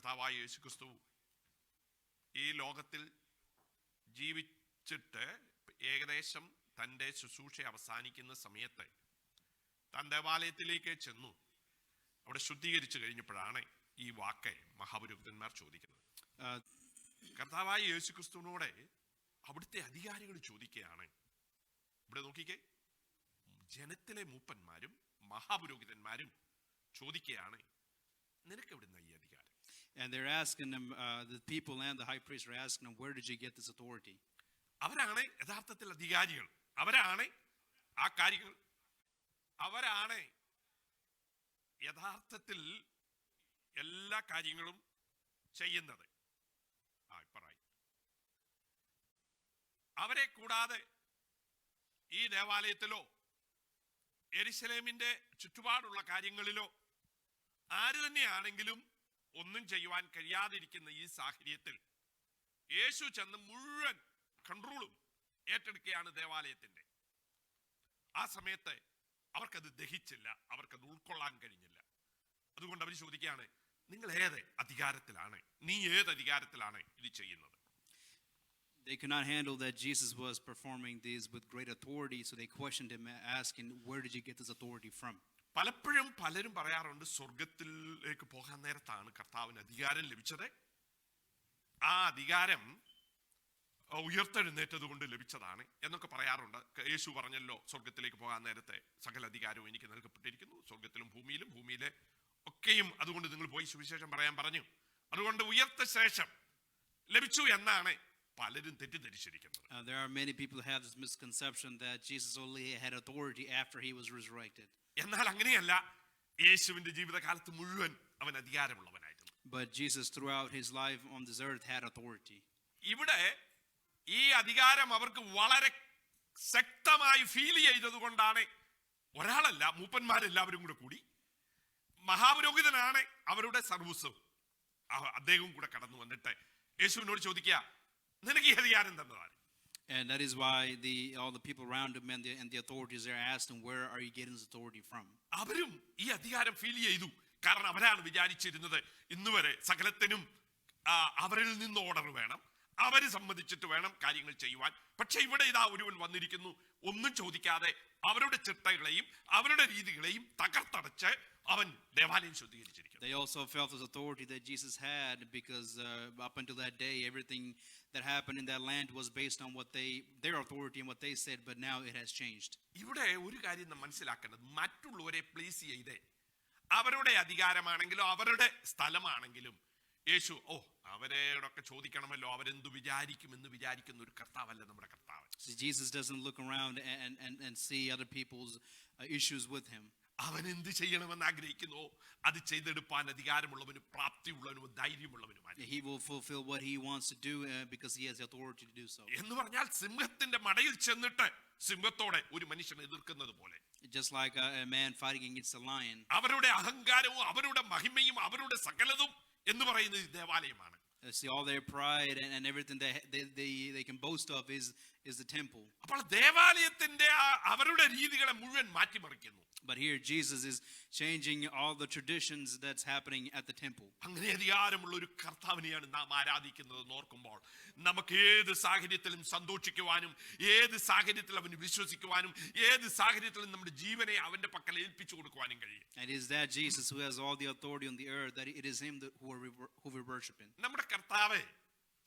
കർത്താവായ യേശുക്രിസ്തു ഈ ലോകത്തിൽ ജീവിച്ചിട്ട് ഏകദേശം തൻ്റെ ശുശ്രൂഷ അവസാനിക്കുന്ന സമയത്ത് താൻ ദേവാലയത്തിലേക്ക് ചെന്നു. അവിടെ ശുദ്ധീകരിച്ചു കഴിഞ്ഞപ്പോഴാണ് ഈ വാക്ക് മഹാപുരോഹിതന്മാർ ചോദിക്കുന്നത്. കർത്താവായ യേശുക്രിസ്തുവിനോട് അവിടുത്തെ അധികാരികൾ ചോദിക്കുകയാണ്. ഇവിടെ നോക്കിക്കേ, ജനത്തിലെ മൂപ്പന്മാരും മഹാപുരോഹിതന്മാരും ചോദിക്കുകയാണ്, നിനക്ക് എവിടുന്ന ഈ അധികാരം? And they're asking him, the people and the high priest are asking him, where did you get this authority? അവരാണ് യഥാർത്ഥത്തിൽ അധികാരികൾ. അവരാണ് ആ കാര്യങ്ങൾ, അവരാണ് യഥാർത്ഥത്തിൽ എല്ലാ കാര്യങ്ങളും ചെയ്യുന്നത്. അവരെ കൂടാതെ ഈ ദേവാലയത്തിലോ യെരുശലേമിന്റെ ചുറ്റുപാടുള്ള കാര്യങ്ങളിലോ ആര് തന്നെയാണെങ്കിലും ഒന്നും ചെയ്യുവാൻ കഴിയാതിരിക്കുന്ന ഈ സാഹചര്യത്തിൽ യേശു ചെന്ന് മുഴുവൻ കൺട്രോളും ഏറ്റെടുക്കുകയാണ് ദേവാലയത്തിന്റെ. ആ സമയത്ത് അവർക്കത് ദഹിച്ചില്ല, അവർക്കത് ഉൾക്കൊള്ളാൻ കഴിഞ്ഞില്ല. അതുകൊണ്ട് അവർ ചോദിക്കുകയാണ്, നിങ്ങൾ ഏത് അധികാരത്തിലാണ്, നീ ഏത് അധികാരത്തിലാണ് ഇത് ചെയ്യുന്നത്? They could not handle that Jesus was performing these with great authority, so they questioned him, asking, where did you get this authority from? പലപ്പോഴും പലരും പറയാറുണ്ട്, സ്വർഗത്തിലേക്ക് പോകാൻ നേരത്താണ് കർത്താവിന് അധികാരം ലഭിച്ചത്. ആ അധികാരം ഉയർത്തെഴുന്നേറ്റത് കൊണ്ട് ലഭിച്ചതാണ് എന്നൊക്കെ പറയാറുണ്ട്. യേശു പറഞ്ഞല്ലോ, സ്വർഗത്തിലേക്ക് പോകാൻ നേരത്തെ സകല അധികാരവും എനിക്ക് നൽകപ്പെട്ടിരിക്കുന്നു, സ്വർഗത്തിലും ഭൂമിയിലും, ഭൂമിയിലെ ഒക്കെയും. അതുകൊണ്ട് നിങ്ങൾ പോയി സുവിശേഷം പറയാൻ പറഞ്ഞു. അതുകൊണ്ട് ഉയർത്ത ശേഷം ലഭിച്ചു എന്നാണ് പലരും തെറ്റിദ്ധരിച്ചിരിക്കുന്നത്. There are many people who have this misconception that Jesus only had authority after he was resurrected. എന്നാൽ അങ്ങനെയല്ല, യേശുവിന്റെ ജീവിതകാലത്ത് മുഴുവൻ അവൻ അധികാരമുള്ളവനായിരുന്നു. But Jesus throughout his life on this earth had authority. ഇവിടെ ഈ അധികാരം അവർക്ക് വളരെ ശക്തമായി ഫീൽ ചെയ്തതുകൊണ്ടാണ് ഒരാളല്ല, മൂപ്പന്മാരെല്ലാവരും കൂടി മഹാപുരോഹിതനാണ് അവരുടെ സർവസ്വം, അദ്ദേഹം കൂടെ കടന്നു വന്നിട്ട് യേശുവിനോട് ചോദിക്കുക, നിനക്ക് ഈ അധികാരം തന്നതാണ്? And that is why all the people around him and the authorities there asked him, where are you getting this authority from? അവരും ഈ അധികാരം ഫീൽ ചെയ്തു. കാരണം അവരാണ് വിചാരിച്ചിരുന്നത് ഇന്നുവരെ സകലത്തിനും അവരിൽ നിന്ന് ഓർഡർ വേണം, അവര് സമ്മതിച്ചിട്ട് വേണം കാര്യങ്ങൾ ചെയ്യുവാൻ. പക്ഷെ ഇവിടെ ഇതാ ഒരുവൻ വന്നിരിക്കുന്നു, ഒന്നും ചോദിക്കാതെ അവരുടെ ചിട്ടകളെയും അവരുടെ രീതികളെയും തകർത്തടച്ച് അവൻ ദേവാലയം ശുദ്ധീകരിച്ചിരിക്കുന്നു. They also felt this authority that Jesus had, because up until that day everything that happened in that land was based on their authority and what they said, but now it has changed. ഇവിടെ ഒരു കാര്യം നാം മനസ്സിലാക്കേണ്ടത്, മറ്റുള്ളവരെ please ചെയ്ത് അവരുടെ അധികാരമാണെങ്കിലും അവരുടെ സ്ഥലമാണെങ്കിലും യേശു അവരോടൊക്കെ ചോദിക്കണമല്ലോ, അവരെന്തു വിചാരിക്കുമെന്ന് വിചാരിക്കുന്ന ഒരു കർത്താവല്ല നമ്മുടെ കർത്താവ്. Jesus doesn't look around and see other people's issues with him. അവൻ എന്ത് ചെയ്യണമെന്ന് ആഗ്രഹിക്കുന്നു അത് ചെയ്തെടുപ്പാൻ അധികാരമുള്ളവനും പ്രാപ്തിയുള്ളവനും ധൈര്യമുള്ളവനുമാണ്. He will fulfill what he wants to do because he has the authority to do so. എന്ന് പറഞ്ഞാൽ സിംഹത്തിന്റെ മടയിൽ ചെന്നിട്ട് സിംഹത്തോടെ ഒരു മനുഷ്യനെ എതിർക്കുന്നത് പോലെ, just like a man fighting against a lion. അവരുടെ അഹങ്കാരവും അവരുടെ മഹിമയും അവരുടെ സകലതും എന്ന് പറയുന്നത് ദേവാലയമാണ്. See, all their pride and everything they can boast of is the temple. അപ്പോൾ ദേവാലയത്തിന്റെ അവരുടെ രീതികളെ മുഴുവൻ മാറ്റിമറിക്കുന്നു. But here Jesus is changing all the traditions that's happening at the temple. അങ്ങനെ അധികാരമുള്ള ഒരു കർത്താവിനെയാണ് നാം ആരാധിക്കുന്നത് ഓർക്കുമ്പോൾ നമുക്ക് ഏത് സാഹചര്യത്തിലും സന്തോഷിക്കുവാനും, ഏത് സാഹചര്യത്തിൽ അവന് വിശ്വസിക്കുവാനും, ഏത് സാഹചര്യത്തിലും നമ്മുടെ ജീവനെ അവന്റെ പക്കൽ ഏൽപ്പിച്ചു കൊടുക്കുവാനും കഴിയും. And it is that Jesus who has all the authority on the earth, that it is him who we worship in. നമ്മുടെ കർത്താവെ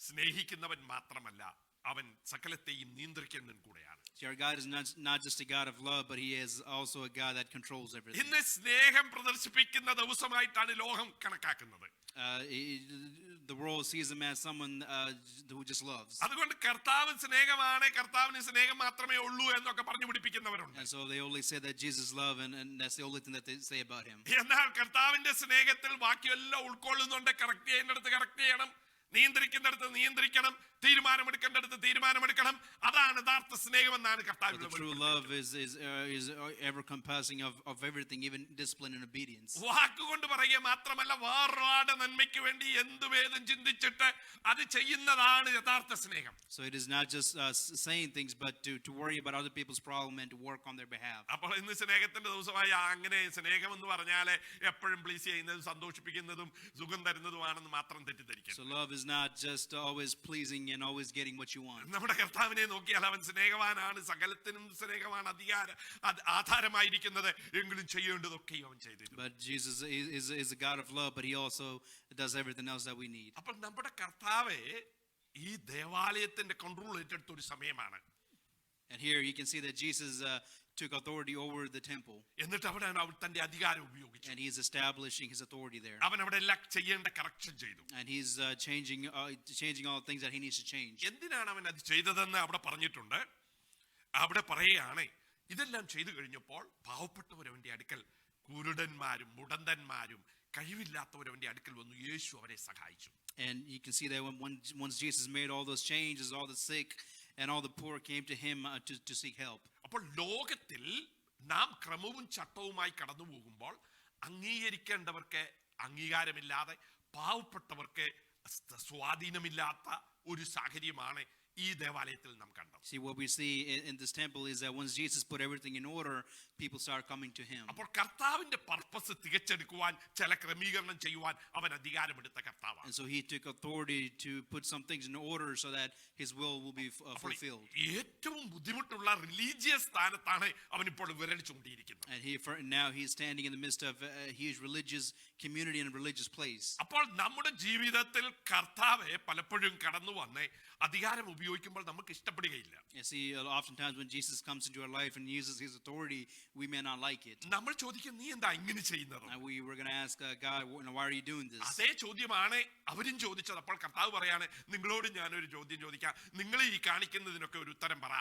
സ്നേഹിക്കുന്നവൻ മാത്രമല്ല, അവൻ സകലത്തെയും നിയന്ത്രിക്കുന്നവൻ കൂടെയാണ്. Our God is not just a God of love, but he is also a God that controls everything. ഇന്ന് സ്നേഹം പ്രദർശിപ്പിക്കുന്ന ദിവസമായിട്ടാണ് ലോകം കണക്കാക്കുന്നത്. The world sees him as someone who just loves. അതുകൊണ്ട് കർത്താവ് സ്നേഹമാണ്, കർത്താവിന് സ്നേഹം മാത്രമേ ഉള്ളൂ എന്നൊക്കെ പറഞ്ഞു പിടിപ്പിക്കുന്നവരുണ്ട്. And so they only say that Jesus love, and that's the only thing that they say about him. എന്നാൽ കർത്താവിന്റെ സ്നേഹത്തിൽ ബാക്കിയെല്ലാം ഉൾക്കൊള്ളുന്നുണ്ട്. കറക്റ്റ് ചെയ്യുന്നിടത്ത് കറക്റ്റ് ചെയ്യണം, നിയന്ത്രിക്കുന്നിടത്ത് നിയന്ത്രിക്കണം, തീരുമാനമെടുക്കേണ്ടടുത്ത് തീരുമാനമെടുക്കണം. അതാണ് യഥാർത്ഥ സ്നേഹമെന്നാണ് But the കർത്താവിന്റെ true love is ever compassing of everything, even discipline and obedience. വാക്കുകൊണ്ട് പറയുക മാത്രമല്ല, വേറൊരാളുടെ നന്മയ്ക്ക് വേണ്ടി എന്തുവേദം ചിന്തിച്ചിട്ട് അത് ചെയ്യുന്നതാണ് യഥാർത്ഥ സ്നേഹം. So it is not just saying things, but to worry about other people's problem and to work on their behalf. അപ്പോൾ ഇന്ന് സ്നേഹത്തിന്റെ ദിവസമായ അങ്ങനെ സ്നേഹം എന്ന് പറഞ്ഞാല് എപ്പോഴും പ്ലീസ് ചെയ്യുന്നതും സന്തോഷിപ്പിക്കുന്നതും സുഖം തരുന്നതുമാണെന്ന് മാത്രം തെറ്റിദ്ധരിക്കും. So love is not just always pleasing and always getting what you want. നമ്മുടെ കർത്താവിനെ നോക്കിയാൽ അവൻ സ്നേഹവാനാണ്, സകലത്തിനും സ്നേഹമാണ് ആധാരമായിരിക്കുന്നത്, എങ്കിലും ചെയ്യേണ്ടതൊക്കെയും അവൻ ചെയ്തിരുന്നു. But Jesus is a God of love, but he also does everything else that we need. അപ്പോൾ നമ്മുടെ കർത്താവ് ഈ ദേവാലയത്തിന്റെ കൺട്രോൾ ഏറ്റെടുത്ത ഒരു സമയമാണ്. And here you can see that Jesus took authority over the temple, എന്നിട്ട് അവിടെ അവൻ തന്റെ അധികാരം ഉപയോഗിച്ചു. and he is establishing his authority there. അവൻ അവിടെ എല്ലാം ചെയ്യേണ്ട കറക്ഷൻ ചെയ്തു. And he's changing all the things that he needs to change. എന്തിനാണ് അവൻ അത് ചെയ്തതെന്ന് അവിടെ പറഞ്ഞിട്ടുണ്ട്. അവിടെ പറയുകയാണ്, ഇതെല്ലാം ചെയ്തു കഴിഞ്ഞപ്പോൾ പാവപ്പെട്ടവരവന്റെ അടുക്കൽ, കുരുടന്മാരും മുടന്തന്മാരും കഴിവില്ലാത്തവരവന്റെ അടുക്കൽ വന്നു, യേശു അവരെ സഹായിച്ചു. And you can see that once Jesus made all those changes, all the sick and all the poor came to him to seek help. അപ്പോൾ ലോകത്തിൽ നാം ക്രമവും ചട്ടവുമായി കടന്നു പോകുമ്പോൾ അംഗീകരിക്കേണ്ടവർക്ക് അംഗീകാരമില്ലാതെ, പാവപ്പെട്ടവർക്ക് സ്വാധീനമില്ലാത്ത ഒരു സാഹചര്യമാണ് ഈ ദേവാലയത്തിൽ നാം കണ്ടത്. See, what we see in this temple is that once Jesus put everything in order, people start coming to him. അപ്പോൾ കർത്താവിന്റെ പർപ്പസ് തികച്ചെടുക്കുവാൻ, ചില ക്രമീകരണം ചെയ്യുവാൻ അവൻ അധികാരമെടുത്ത കർത്താവാണ്. And so he took authority to put some things in order so that his will be fulfilled. ഏറ്റവും ബുദ്ധിമുട്ടുള്ള religious സ്ഥാനത്താണ് അവൻ ഇപ്പോൾ വിരൽ ചൂണ്ടിയിരിക്കുന്നത്. And now he's standing in the midst of a huge religious community and a religious place. അപ്പോൾ നമ്മുടെ ജീവിതത്തിൽ കർത്താവ് പലപ്പോഴും കടന്നു വന്ന് അധികാരം ഉപയോഗിക്കുമ്പോൾ നമുക്ക് ഇഷ്ടപ്പെടുകയില്ല. You see, oftentimes when Jesus comes into our life and uses his authority, we may not like it. നമ്മൾ ചോദിക്കും, നീ എന്താ ഇങ്ങനെ ചെയ്യുന്നത്? And we were going to ask God, why are you doing this? അതേ ചോദ്യമാണ് അവരും ചോദിച്ചത്. അപ്പോൾ കർത്താവ് പറയാണ്, നിങ്ങളോട് ഞാനൊരു ചോദ്യം ചോദിക്കാം, നിങ്ങൾ ഈ കാണിക്കുന്നതിനൊക്കെ ഒരു ഉത്തരം പറ,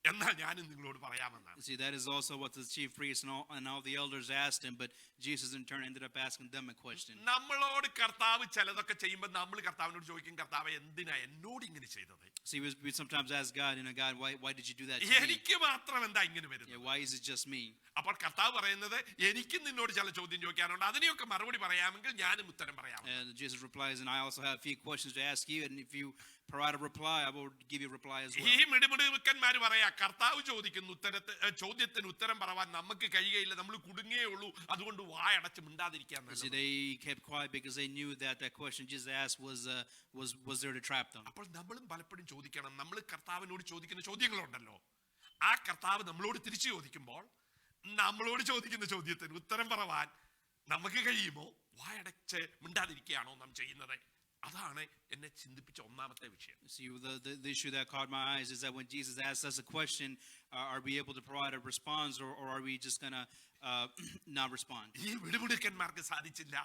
എന്നാൽ ഞാനും നിങ്ങളോട് പറയാമെന്നാണ്. See, that is also what the chief priests and all the elders asked him, but Jesus in turn ended up asking them a question. നമ്മളോട് കർത്താവ് ചിലതൊക്കെ ചെയ്യുമ്പോൾ നമ്മൾ കർത്താവിനോട് ചോദിക്കും, കർത്താവ് എന്തിനാ എന്നോട് ഇങ്ങനെ ചെയ്തത്? See, we sometimes ask God, God, why did you do that to me? എനിക്ക് മാത്രം എന്താ ഇങ്ങനെ വരുന്നത്? Yeah, why is it just me? അപ്പോൾ കർത്താവ് പറയുന്നത്, എനിക്കും നിന്നോട് ചില ചോദ്യം ചോദിക്കാനുണ്ട്, അതിനെയൊക്കെ മറുപടി പറയാമെങ്കിൽ ഞാനും ഉത്തരം പറയാം. And Jesus replies, and I also have a few questions to ask you, and if you provide a reply, I will give you a reply as well. ഈ മിടുമിടുക്കന്മാർ പറയാ, കർത്താവ് ചോദിക്കുന്ന ചോദ്യത്തിന് ഉത്തരം പറയാൻ നമുക്ക് കഴിയുകയില്ല, നമ്മൾ കുടുങ്ങേ ഉള്ളൂ, അതുകൊണ്ട് വായടച്ച് മിണ്ടാതിരിക്കാൻ. See, they kept quiet because they knew that question Jesus asked was there to trap them. അപ്പോൾ നമ്മളും പലപ്പോഴും ചോദിക്കണം, നമ്മൾ കർത്താവിനോട് ചോദിക്കുന്ന ചോദ്യങ്ങളുണ്ടല്ലോ, ആ കർത്താവ് നമ്മളോട് തിരിച്ചു ചോദിക്കുമ്പോൾ നമ്മളോട് ചോദിക്കുന്ന ചോദ്യത്തിന് ഉത്തരം പറയാൻ നമുക്ക് കഴിയുമോ? വായടച്ച് മിണ്ടാതിരിക്കുകയാണോ നാം ചെയ്യുന്നത്? അതാണ് എന്നെ ചിന്തിപ്പിച്ച ഒന്നാമത്തെ വിഷയം. See, the issue that caught my eyes is that when Jesus asks us a question, are we able to provide a response, or are we just gonna not respond? ഈ വിടുമിടുക്കന്മാർക്ക് സാധിച്ചില്ല,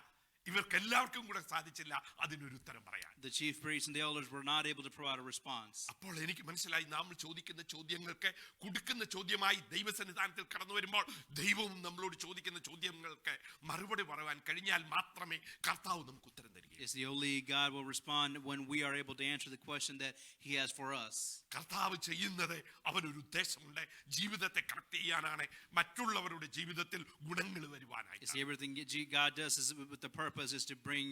ഇവർക്ക് എല്ലാവർക്കും കൂടെ സാധിച്ചില്ല അതിനൊരു ഉത്തരം പറയാൻ. The chief priests and the elders were not able to provide a response. അപ്പോൾ എനിക്ക് മനസ്സിലായി, നാം ചോദിക്കുന്ന ചോദ്യങ്ങൾക്ക് കൊടുക്കുന്ന ചോദ്യമായി ദൈവസന്നിധാനത്തിൽ കടന്നു വരുമ്പോൾ ദൈവവും നമ്മളോട് ചോദിക്കുന്ന ചോദ്യങ്ങൾക്ക് മറുപടി പറയാൻ കഴിഞ്ഞാൽ മാത്രമേ കർത്താവ് നമുക്ക് ഉത്തരം തരികയുള്ളൂ. It's the only God will respond when we are able to answer the question that he has for us. കർത്താവ് ചെയ്യുന്നത് അവനൊരു ഉദ്ദേശമുണ്ട്, ജീവിതത്തെ കറക്റ്റ് ചെയ്യാനാണ്, മറ്റുള്ളവരുടെ ജീവിതത്തിൽ ഗുണങ്ങൾ വരുവാനായി. See, everything God does is with the purpose is to bring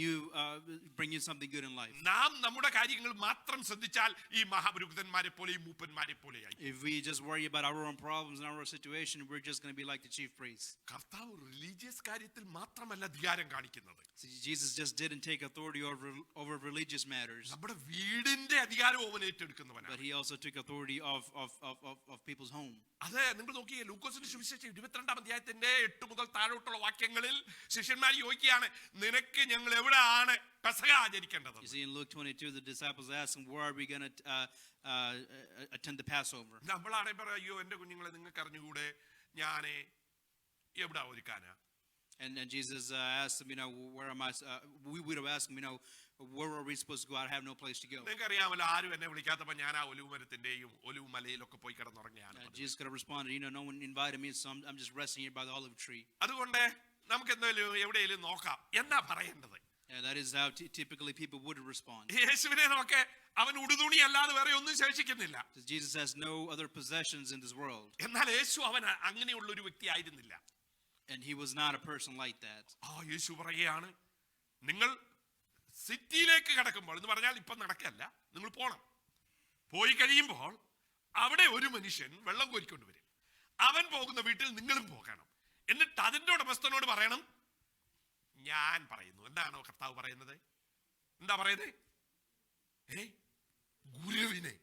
you something good in life. നാം നമ്മുടെ കാര്യങ്ങൾ മാത്രം ശ്രദ്ധിച്ചാൽ ഈ മഹാപുരോഹിതന്മാരെ പോലെയും മൂപ്പന്മാരെ പോലെയായി. If we just worry about our own problems and our situation, we're just going to be like the chief priests. കർത്താവ് religious കാര്യത്തിൽ മാത്രമല്ല അധികാരം കാണിക്കുന്നത്. See, Jesus just didn't take authority over religious matters, നമ്മുടെ വീടിന്റെ അധികാരം അവൻ ഏറ്റെടുക്കുന്നവനാണ്. but he also took authority of people's home. അതെ, നിങ്ങൾ നോക്കിയേ, ലൂക്കോസിന്റെ സുവിശേഷം 22-ാം അധ്യായത്തിന്റെ 8 മുതൽ താഴോട്ടുള്ള വാക്യങ്ങളിൽ ശിഷ്യന്മാർ ചോദിക്കുകയാണ്, നിനക്ക് ഞങ്ങൾ എവിടെയാണ് പെസഹ ആചരിക്കേണ്ടത്? You see, in Luke 22, the disciples asked him, where are we going to attend the Passover? നമ്മളാണെ പറയാം, അയ്യോ എന്റെ കുഞ്ഞുങ്ങളെ നിങ്ങൾക്ക് അറിഞ്ഞുകൂടെ, ഞാനേ എവിടെ ഒരുക്കാനാ? And Jesus asked them, where am I? We would have asked him, where are we supposed to go? I have no place to go. നിങ്ങൾക്ക് അറിയാമല്ലോ, ആരും എന്നെ വിളിക്കാത്തപ്പോ ഞാൻ ആ ഒലിവ് മരത്തിന്റെയും ഒലിവ് മലയിലൊക്കെ പോയി കിടന്നുറങ്ങിയാണ്. Jesus could have responded, no one invited me, so I'm just resting here by the olive tree. അതുകൊണ്ട് നമുക്ക് എന്തായാലും എവിടെയെങ്കിലും നോക്കാം എന്നാ പറയേണ്ടത്. Yeah, that is how typically people would respond. യേശുവിനെ നമുക്ക് അവൻ ഉടുതുണി അല്ലാതെ വേറെ ഒന്നും ശേഷിക്കുന്നില്ല. Because Jesus has no other possessions in this world. എന്നാൽ യേശു അവൻ അങ്ങനെയുള്ള ഒരു വ്യക്തി ആയിരുന്നില്ല. And he was not a person like that. യേശു പറയുകയാണ്, നിങ്ങൾ സിറ്റിയിലേക്ക് കടക്കുമ്പോൾ എന്ന് പറഞ്ഞാൽ ഇപ്പം നടക്കല്ല, നിങ്ങൾ പോണം. പോയി കഴിയുമ്പോൾ അവിടെ ഒരു മനുഷ്യൻ വെള്ളം കോരിക്കൊണ്ട് വരും. അവൻ പോകുന്ന വീട്ടിൽ നിങ്ങളും പോകണം. എന്നിട്ട് അതിന്റെ ഉടമസ്ഥനോട് പറയണം, ഞാൻ പറയുന്നു. എന്താണോ കർത്താവ് പറയുന്നത്? എന്താ പറയുന്നത്? ഗുരുവിനെ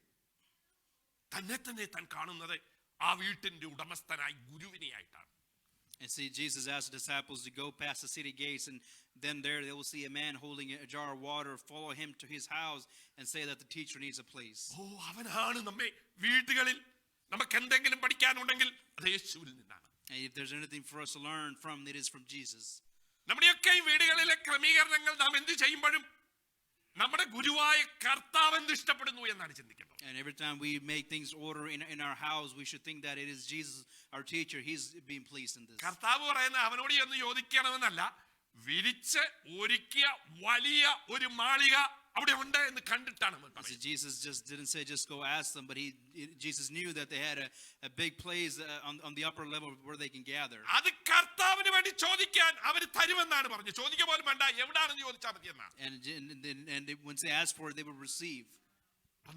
തന്നെ തന്നെ താൻ കാണുന്നത് ആ വീട്ടിന്റെ ഉടമസ്ഥനായി ഗുരുവിനെയായിട്ടാണ്. And see, Jesus asked the disciples to go past the city gates, and then there they will see a man holding a jar of water, follow him to his house, and say that the teacher needs a place. അവനാണ് നമ്മെ വീടുകളിൽ നമുക്ക് എന്തെങ്കിലും പഠിക്കാനുണ്ടെങ്കിൽ അത് യേശുവിൽ നിന്നാണ്. And if there's anything for us to learn from, it is from Jesus. നമ്മുടെയൊക്കെ ഈ വീടുകളിലെ ക്രമീകരണങ്ങൾ നാം എന്ത് ചെയ്യുമ്പോഴും നമ്മുടെ ഗുരുവായ കർത്താവ് എന്ത് ഇഷ്ടപ്പെടുന്നു എന്നാണ് ചിന്തിക്കേണ്ടത്. And every time we make things order in our house, we should think that it is Jesus, our teacher. He's being pleased in this. കർത്താവ് പറയുന്ന അവനോട് എന്ന് ചോദിക്കണമെന്നല്ല, വിരിച്ച് ഒരുക്കിയ വലിയ ഒരു മാളിക അവിടെ ഉണ്ട് എന്ന് കണ്ടിട്ടാണ്. Jesus just didn't say just go ask them, but Jesus knew that they had a big place on the upper level where they can gather. അത് കർത്താവിന് വേണ്ടി ചോദിക്കാൻ അവർ തരുമെന്നാണ് പറഞ്ഞു. ചോദിക്കുക പോലും വേണ്ട, എവിടാണെന്ന് ചോദിച്ചാൽ മതി എന്നാണ്. And once they asked for it, they would receive.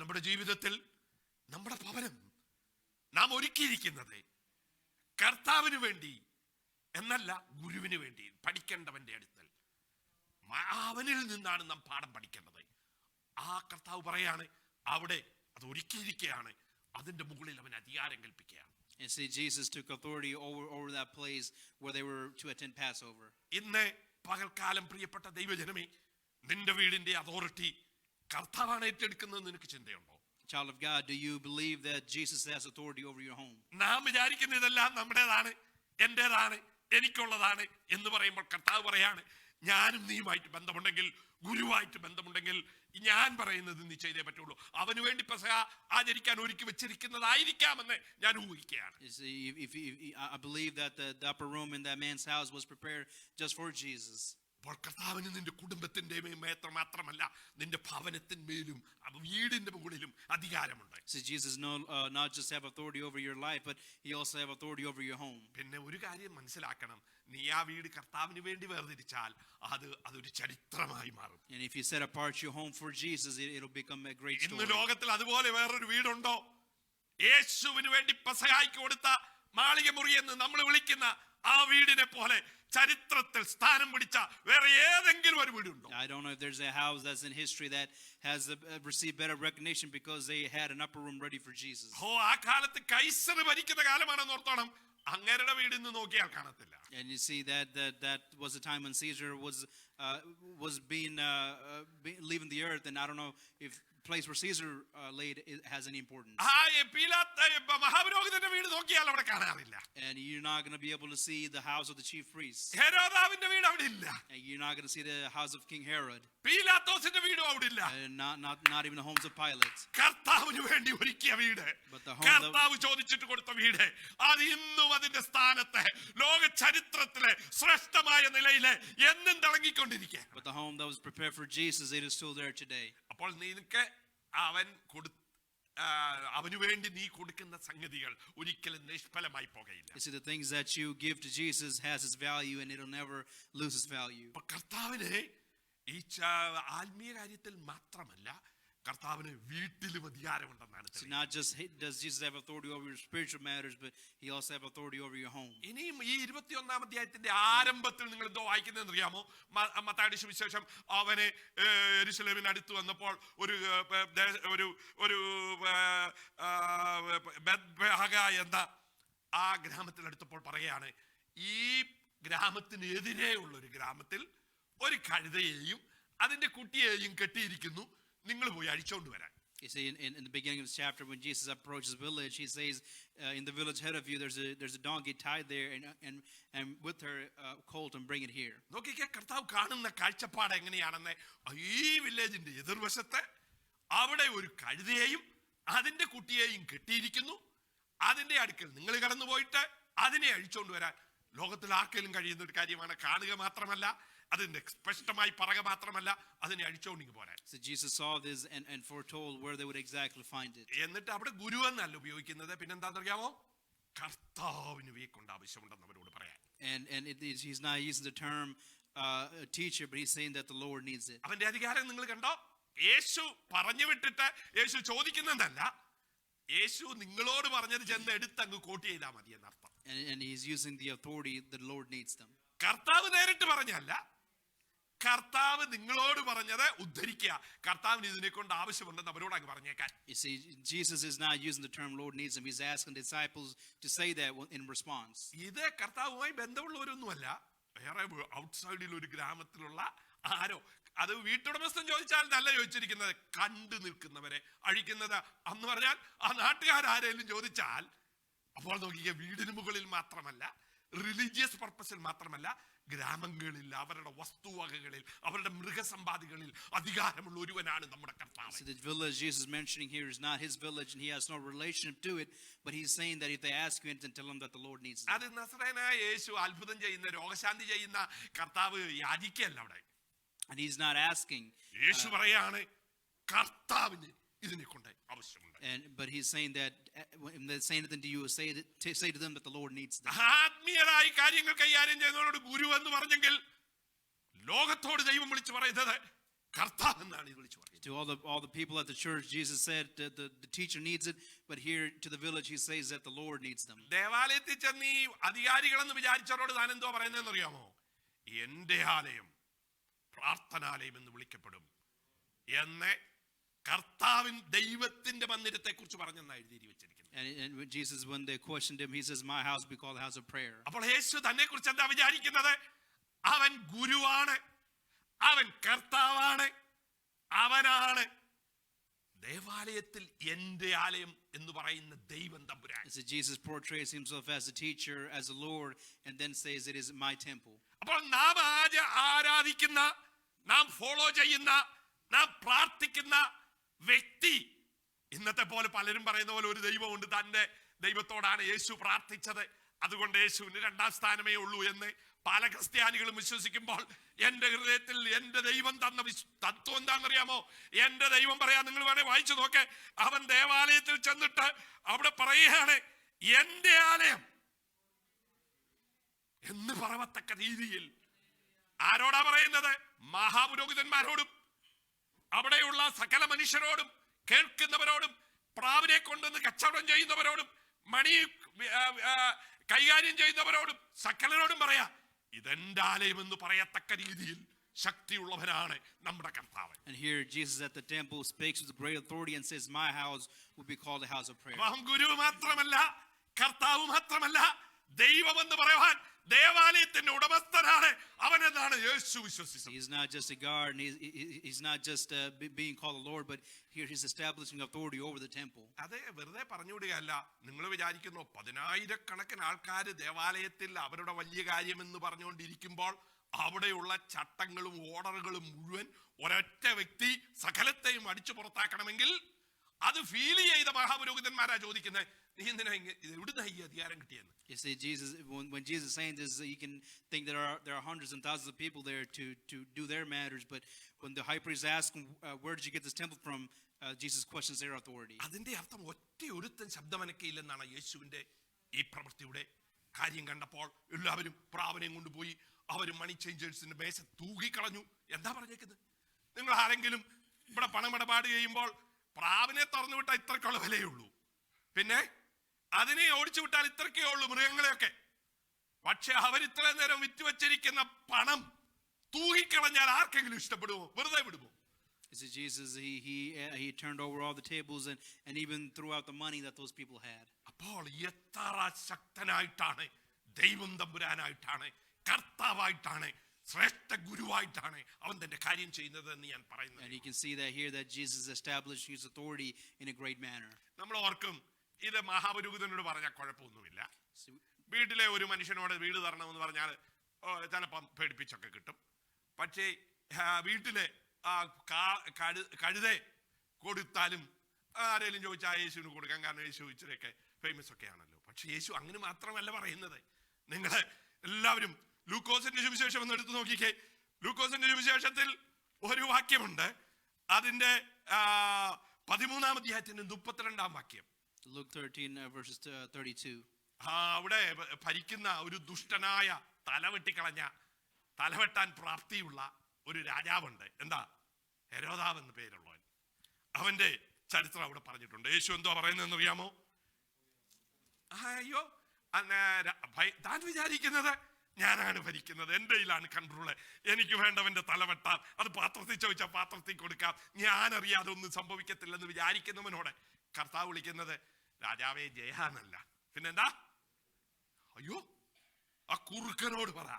നമ്മുടെ ജീവിതത്തിൽ നമ്മുടെ ഭവനം നാം ഒരുക്കിയിരിക്കുന്നത് കർത്താവിന് വേണ്ടി എന്നല്ല, ഗുരുവിന് വേണ്ടി, പഠിക്കേണ്ടവന്റെ അടുത്തൽ. അവനിൽ നിന്നാണ് നാം പാഠം പഠിക്കേണ്ടത്. ആ കർത്താവ് പറയാണ് അവിടെ അത് ഒരുക്കിയിരിക്കുകയാണ്, അതിന്റെ മുകളിൽ അവൻ അധികാരം കൽപ്പിക്കുകയാണ്. And see, Jesus took authority over that place where they were to attend Passover. ഇന്ന് പകൽക്കാലം പ്രിയപ്പെട്ട ദൈവജനമേ, നിന്റെ വീടിന്റെ അതോറിറ്റി കർത്താവാണ് ഏറ്റെടുക്കുന്നത് നിനക്ക് ചിന്തയുണ്ടോ? Child of God, do you believe that Jesus has authority over your home? നാം വിചാരിക്കുന്ന ഇതെല്ലാം നമ്മുടേതാണ്, എന്റേതാണ്, എനിക്കുള്ളതാണ് എന്ന് പറയുമ്പോൾ കർത്താവ് പറയാണ്, ഞാനും നീയുമായിട്ട് ബന്ധമുണ്ടെങ്കിൽ, ഗുരുവായിട്ട് ബന്ധമുണ്ടെങ്കിൽ ഞാൻ പറയുന്നത് നീ ചെയ്തേ പറ്റുള്ളൂ. അവന് വേണ്ടി പെസഹ ആചരിക്കാൻ ഒരുക്കി വെച്ചിരിക്കുന്നതായിരിക്കാമെന്ന് ഞാൻ ഊഹിക്കുകയാണ്. I believe that the upper room in that man's house was prepared just for Jesus. അപ്പോൾ കർത്താവിന് നിന്റെ കുടുംബത്തിന്റെ മാത്രമല്ല, നിന്റെ ഭവനത്തിന്മേലും വീടിന്റെ മുകളിലും അധികാരമുണ്ട്. See, Jesus not just have authority over your life, but he also have authority over your home. പിന്നെ ഒരു കാര്യം മനസ്സിലാക്കണം, നീ ആ വീട് കർത്താവിന് വേണ്ടി വേർതിരിച്ചാൽ അതൊരു ചരിത്രമായി മാറും. And if you set apart your home for Jesus, it'll become a great story. ഇന്ന് ലോകത്തിൽ അതുപോലെ വേറൊരു വീടുണ്ടോ? യേശുവിന് വേണ്ടി പെസഹായ്ക്ക് കൊടുത്ത മാളിക മുറി എന്ന് നമ്മൾ വിളിക്കുന്ന ആ വീടിനെ പോലെ ചരിത്രത്തിൽ സ്ഥാനം പിടിച്ച വേറെ ഏതെങ്കിലും ഒരു വീടുണ്ടോ? I don't know if there's a house that's in history that has received better recognition because they had an upper room ready for Jesus. ആ കാലത്ത് കൈസർ ഭരിക്കുന്ന കാലമാണെന്ന് ഓർത്തോണം, അങ്ങേരുടെ വീട് ഇന്ന് നോക്കിയാൽ കാണത്തില്ല. And you see that was the time when Caesar was leaving the earth, and I don't know if place where Caesar laid has any importance. മഹാപുരോഹിതന്റെ വീട് നോക്കിയാൽ അവിടെ കാണാറില്ല. And you're not going to be able to see the house of the chief priest. ഹെരോദാവിന്റെ വീട് അവിടെ ഇല്ല. And you're not going to see the house of King Herod. പീലാത്തോസിന്റെ വീടും അവിടെ ഇല്ല. And not even the homes of Pilate. കർത്താവിന് വേണ്ടി ഒരുക്കിയ വീട്, കർത്താവ് ചോദിച്ചിട്ട് കൊടുത്ത വീട്, അത് ഇന്നും അതിന്റെ സ്ഥാനത്ത് ലോക ചരിത്രത്തിലെ ശ്രേഷ്ഠമായ നിലയിലെ എന്നും തിളങ്ങിക്കൊണ്ടിരിക്കുക. But the home that was prepared for Jesus, it is still there today. അപ്പോൾ നിനക്ക് അവന് വേണ്ടി നീ കൊടുക്കുന്ന സംഗതികൾ ഒരിക്കലും നിഷ്ഫലമായി പോകയില്ല. You see, the things that you give to Jesus has its value, and it'll never lose its value. അപ്പോൾ കർത്താവിന് ഈ ആത്മീയ കാര്യത്തിൽ മാത്രമല്ല, കർത്താവിന് വീട്ടിലും അധികാരമുണ്ടെന്നാണ്. So not just does Jesus have authority over your spiritual matters, but he also have authority over your home. ഇനിയും ഈ 21-ാം അധ്യായത്തിന്റെ ആരംഭത്തിൽ നിങ്ങൾ എന്തോ വായിക്കുന്നതെന്ന് അറിയാമോ? മത്തായിയുടെ സുവിശേഷം, അവന് യെരൂശലേമിന് അടുത്ത് വന്നപ്പോൾ ഒരു ബേത്ബഹഗ എന്ന ആ ഗ്രാമത്തിനടുത്തപ്പോൾ പറയുകയാണ്, ഈ ഗ്രാമത്തിനെതിരെ ഉള്ള ഒരു ഗ്രാമത്തിൽ ഒരു കഴുതയെയും അതിന്റെ കുട്ടിയെയും കെട്ടിയിരിക്കുന്നു, നിങ്ങൾ പോയി അഴിച്ചോണ്ട് വരാൻ. You see, in the beginning of this chapter, when Jesus approaches the village, he says, in the village ahead of you, there's a donkey tied there, and with her colt, and bring it here. നോക്കിക്കേ, കർത്താവ് കാണുന്ന കാഴ്ചപ്പാട് എങ്ങനെയാണെന്ന്. ഈ വില്ലേജിന്റെ എതിർവശത്ത് അവിടെ ഒരു കഴുതയെയും അതിന്റെ കുട്ടിയെയും കെട്ടിയിരിക്കുന്നു, അതിന്റെ അടുക്കൽ നിങ്ങൾ കടന്നു പോയിട്ട് അതിനെ അഴിച്ചോണ്ട് വരാൻ ലോകത്തിൽ ആർക്കെങ്കിലും കഴിയുന്ന ഒരു കാര്യമാണ്. കാണുക മാത്രമല്ല, അതിന്റെ സ്പഷ്ടമായി പറയുക മാത്രമല്ല അതിനെ അഴിച്ചോണ്ടിങ് പോരാൻ. So Jesus saw this and foretold where they would exactly find it. എന്നിട്ട് അവിടെ ഗുരു എന്നല്ല ഉപയോഗിക്കുന്നത്, പിന്നെന്താണെന്നറിയാമോ? കർത്താവിന് വീക്കൊണ്ട് ആവശ്യമുണ്ടെന്ന് അവരോട് പറയാൻ. He's not using the term teacher, but he's saying that the Lord needs it. അവന്റെ അധികാരം നിങ്ങൾ കണ്ടോ? യേശു പറഞ്ഞു വിട്ടിട്ട് യേശു ചോദിക്കുന്നതല്ല, യേശു നിങ്ങളോട് പറഞ്ഞത് ചെന്ന് എടുത്തങ്ങ് കോട്ട് ചെയ്താൽ മതി എന്നർത്ഥം. And he's using the authority the Lord needs them. കർത്താവ് നേരിട്ട് പറഞ്ഞല്ല, കർത്താവ് നിങ്ങളോട് പറഞ്ഞത് ഉദ്ധരിക്കുക. കർത്താവിന് ഇതിനെ കൊണ്ട് ആവശ്യമുണ്ടെന്ന് അവരോട് അങ്ങ് പറഞ്ഞേക്കാൻ. You see, Jesus is not using the term Lord needs them. He's asking disciples to say that in response. ഇത് കർത്താവുമായി ബന്ധമുള്ളവരൊന്നുമല്ല, വേറെ ഔട്ട്സൈഡിൽ ഒരു ഗ്രാമത്തിലുള്ള ആരോ. അത് വീട്ടുടമസ്ഥൻ ചോദിച്ചാൽ നല്ല ചോദിച്ചിരിക്കുന്നത്, കണ്ടു നിൽക്കുന്നവരെ അഴിക്കുന്നത് എന്ന് പറഞ്ഞാൽ ആ നാട്ടുകാരാരെങ്കിലും ചോദിച്ചാൽ, അപ്പോൾ നോക്കിയ വീടിന് മുകളിൽ മാത്രമല്ല, റിലീജിയസ് പർപ്പസിൽ മാത്രമല്ല, ഗ്രാമങ്ങളിൽ അവരുടെ വസ്തുവകകളിൽ അവരുടെ മൃഗസമ്പാദികളിൽ അധികാരമുള്ള ഒരുവനാണ് നമ്മുടെ കർത്താവ്. So the village Jesus is mentioning here is not his village and he has no relationship to it, but he's saying that if they ask you anything, tell them that the Lord needs them. അത് നസറേനായ യേശു അത്ഭുതം ചെയ്യുന്ന രോഗശാന്തി ചെയ്യുന്ന കർത്താവ് യാചിക്കല്ല അവിടെ. And he's not asking. യേശു പറയാണ് കർത്താവിന് ഇതിനെ കൊണ്ട് ആവശ്യമുണ്ട്. But he's saying that when they say anything to you, say to them that the Lord needs them. ആത്മീയരായി കാര്യങ്ങൾ കൈകാര്യം ചെയ്യുന്നവരോട് ഗുരു എന്ന് പറഞ്ഞെങ്കിൽ ലോകത്തോട് ദൈവം വിളിച്ചു പറയുന്നത് കർത്താവ് എന്നാണ് വിളിച്ചു പറയുന്നത്. To all the people at the church, Jesus said that the teacher needs it, but here to the village he says that the Lord needs them. ദേവാലയത്തിൽ ചെന്ന് ഈ അധികാരികളെന്ന് വിചാരിച്ചവരോട് താൻ എന്തോ പറയുന്നതെന്ന് അറിയാമോ? എന്റെ ആലയം പ്രാർത്ഥനാലയം എന്ന് വിളിക്കപ്പെടും എന്ന് കർത്താവിൻ ദൈവത്തിന്റെ മന്ദിരത്തെ കുറിച്ച് പറഞ്ഞെന്നാണ് എഴുതി വെച്ചിരിക്കുന്നത്. And Jesus, when they questioned him, he says, "My house will be called a house of prayer." അപ്പോൾ യേശു തന്നെ കുറിച്ച് എന്താ വിചാരിക്കുന്നത്? അവൻ ഗുരുവാണ്, അവൻ കർത്താവാണ്, അവനാണ് ദേവാലയത്തിൽ എന്റെ ആലയം എന്ന് പറയുന്ന ദൈവം തമ്പുരാൻ. So Jesus portrays himself as a teacher, as a Lord, and then says it is my temple. അപ്പോൾ നാം ആരാധിക്കുന്ന, നാം ഫോളോ ചെയ്യുന്ന, നാം പ്രാർത്ഥിക്കുന്ന വ്യക്തി, ഇന്നത്തെ പോലെ പലരും പറയുന്ന പോലെ ഒരു ദൈവമുണ്ട്, തന്റെ ദൈവത്തോടാണ് യേശു പ്രാർത്ഥിച്ചത്, അതുകൊണ്ട് യേശുവിന് രണ്ടാം സ്ഥാനമേ ഉള്ളൂ എന്ന് പല ക്രിസ്ത്യാനികളും വിശ്വസിക്കുമ്പോൾ എന്റെ ഹൃദയത്തിൽ എന്റെ ദൈവം തന്ന തത്വം എന്താണെന്നറിയാമോ? എന്റെ ദൈവം പറയാ, നിങ്ങൾ വേണേ വായിച്ചു നോക്കെ, അവൻ ദേവാലയത്തിൽ ചെന്നിട്ട് അവിടെ പറയുകയാണ് എന്റെ ആലയം എന്ന് പറവത്തക്ക രീതിയിൽ. ആരോടാ പറയുന്നത്? മഹാപുരോഹിതന്മാരോടും അവിടെയുള്ള സകല മനുഷ്യരോടും കേൾക്കുന്നവരോടും പ്രാവിനെ കൊണ്ടുവന്ന് കച്ചവടം ചെയ്യുന്നവരോടും മണി കൈകാര്യം ചെയ്യുന്നവരോടും സകലരോടും പറയാ, ഇതെന്റെ ആലയം എന്ന് പറയത്തക്ക രീതിയിൽ ശക്തിയുള്ളവനാണ് നമ്മുടെ കർത്താവ്. And here Jesus at the temple speaks with great authority and says, "My house will be called a house of prayer." അവൻ ഗുരു മാത്രമല്ല, കർത്താവ് മാത്രമല്ല, ദൈവമെന്ന് പറയുവാൻ ദേവാലയത്തിന്റെ ഉടമസ്ഥനാണ് അവൻ എന്നാണ് യേശു വിശ്വസിച്ചത്. He's not just a guard, and he's not just being called a Lord, but here he's establishing authority over the temple. അതെ, വെറുതെ പറഞ്ഞുവിടുകയല്ല. നിങ്ങൾ വിചാരിക്കുന്നു 10,000-കണക്കിന് ആൾക്കാർ ദേവാലയത്തിൽ അവരുടെ വലിയ കാര്യമെന്ന് പറഞ്ഞുകൊണ്ടിരിക്കുമ്പോൾ അവിടെയുള്ള ചട്ടങ്ങളും ഓർഡറുകളും മുഴുവൻ ഒരൊറ്റ വ്യക്തി സകലത്തെയും അടിച്ചു പുറത്താക്കണമെങ്കിൽ അത് ഫീൽ ചെയ്ത മഹാപുരോഹിതന്മാരാ ചോദിക്കുന്നത്, നീ എന്തിനാ എവിടുന്ന ഈ അധികാരം കിട്ടിയെന്ന്. You see, Jesus, when Jesus is saying this, you can think there are hundreds and thousands of people there to do their matters, but when the high priest asks him, where did you get this temple from, Jesus questions their authority. അതിന്റെ അർത്ഥം ഒറ്റ ഒരുത്തൻ ശബ്ദമനക്കയില്ലെന്നാണ് യേശുവിന്റെ ഈ പ്രവൃത്തിയുടെ കാര്യം കണ്ടപ്പോൾ എല്ലാവരും പ്രാവനെയും കൊണ്ടുപോയി അവർ മണി ചേഞ്ചേഴ്സിന്റെ മേശ തൂകിക്കളഞ്ഞു. എന്താ പറഞ്ഞേക്കുന്നത്? നിങ്ങൾ ആരെങ്കിലും ഇവിടെ പണമിടപാട് ചെയ്യുമ്പോൾ പ്രാവിനെ തുറന്നു വിട്ടാൽ ഇത്രക്കുള്ള വിലയേ ഉള്ളൂ, പിന്നെ അതിനെ ഓടിച്ചു വിട്ടാൽ ഇത്രക്കേ ഉള്ളൂ മൃഗങ്ങളെയൊക്കെ. പക്ഷെ അവർ ഇത്രയും നേരം വിറ്റുവച്ചിരിക്കുന്ന പണം തൂകിക്കളഞ്ഞാൽ ആർക്കെങ്കിലും ഇഷ്ടപ്പെടുമോ? വെറുതെ വിടുമോ? You see, Jesus, he turned over all the tables and even threw out the money that those people had. അപ്പോൾ എത്ര ശക്തനായിട്ടാണ്, ദൈവം തമ്പുരാനായിട്ടാണ്, കർത്താവായിട്ടാണ്, ശ്രേഷ്ഠ ഗുരുവായിട്ടാണ് അവൻ തന്റെ കാര്യം ചെയ്യുന്നത് എന്ന് ഞാൻ പറയുന്നത്. And you can see that here, that Jesus established his authority in a great manner. നമ്മൾ ഓർക്കും, ഇത് മഹാപുരോഹിതനോട് പറഞ്ഞാൽ കുഴപ്പമൊന്നുമില്ല. So, വീട്ടിലെ ഒരു മനുഷ്യനോട് വീട് തരണമെന്ന് പറഞ്ഞാൽ ചിലപ്പം പേടിപ്പിച്ചൊക്കെ കിട്ടും. പക്ഷേ വീട്ടിലെ കഴുതെ കൊടുത്താലും ആരെങ്കിലും ചോദിച്ചാൽ യേശുവിന് കൊടുക്കാൻ, കാരണം യേശു ഇച്ചിരിയൊക്കെ ഫേമസ് ഒക്കെ ആണല്ലോ. പക്ഷെ യേശു അങ്ങനെ മാത്രമല്ല പറയുന്നത്. നിങ്ങൾ എല്ലാവരും ലൂക്കോസിന്റെ സുവിശേഷം ഒന്ന് എടുത്തു നോക്കിക്കേ. ലൂക്കോസിന്റെ സുവിശേഷത്തിൽ ഒരു വാക്യമുണ്ട്, അതിന്റെ 13-ാം അധ്യായത്തിന്റെ 32-ാം വാക്യം. Luke 13, verses 32. അവിടെ ഭരിക്കുന്ന ഒരു ദുഷ്ടനായ തലവെട്ടാൻ പ്രാപ്തിയുള്ള ഒരു രാജാവുണ്ട്. എന്താ? ഹെരോദാവ് എന്ന് പേരുള്ളവൻ. അവന്റെ ചരിത്രം അവിടെ പറഞ്ഞിട്ടുണ്ട്. യേശു എന്തോ പറയുന്നതെന്ന് അറിയാമോ? അയ്യോ, താൻ വിചാരിക്കുന്നത് ഞാനാണ് ഭരിക്കുന്നത്, എൻ്റെ കയ്യിലാണ് കൺട്രോള്, എനിക്ക് വേണ്ടവന്റെ തലവെട്ടാം, അത് പാത്രത്തിൽ ചോദിച്ചാൽ പാത്രത്തിൽ കൊടുക്കാം, ഞാൻ അറിയാതെ ഒന്നും സംഭവിക്കത്തില്ലെന്ന് വിചാരിക്കുന്നവനോട് കർത്താവ് വിളിക്കുന്നത് രാജാവേ ജയാന്നല്ല, പിന്നെന്താ? അയ്യോ, ആ കുറുക്കനോട് പറ.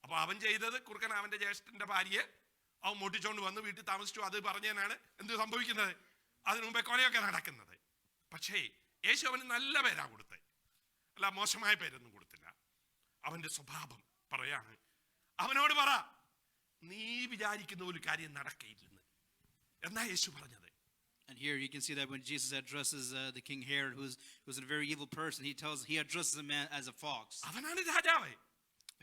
അപ്പൊ അവൻ ചെയ്തത്, കുറുക്കൻ അവന്റെ ജ്യേഷ്ഠന്റെ ഭാര്യയെ അവൻ മോട്ടിച്ചോണ്ട് വന്ന് വീട്ടിൽ താമസിച്ചു. അത് പറഞ്ഞതിനാണ് എന്ത് സംഭവിക്കുന്നത്? അതിനു മുമ്പേ കൊലയൊക്കെ നടക്കുന്നത്. പക്ഷേ യേശു അവന് നല്ല പേരാ കൊടുത്തത്, അല്ല മോശമായ പേരൊന്നും കൊടുത്തില്ല. അവന്റെ സ്വഭാവം പറയാണ്, അവനോട് പറ നീ വിചാരിക്കുന്ന ഒരു കാര്യം നടക്കയില്ലെന്ന് എന്നാ യേശു പറഞ്ഞത്. And here you can see that when Jesus addresses the King Herod, who's a very evil person, he addresses him as a fox. അവനാണ് രാജാവ്.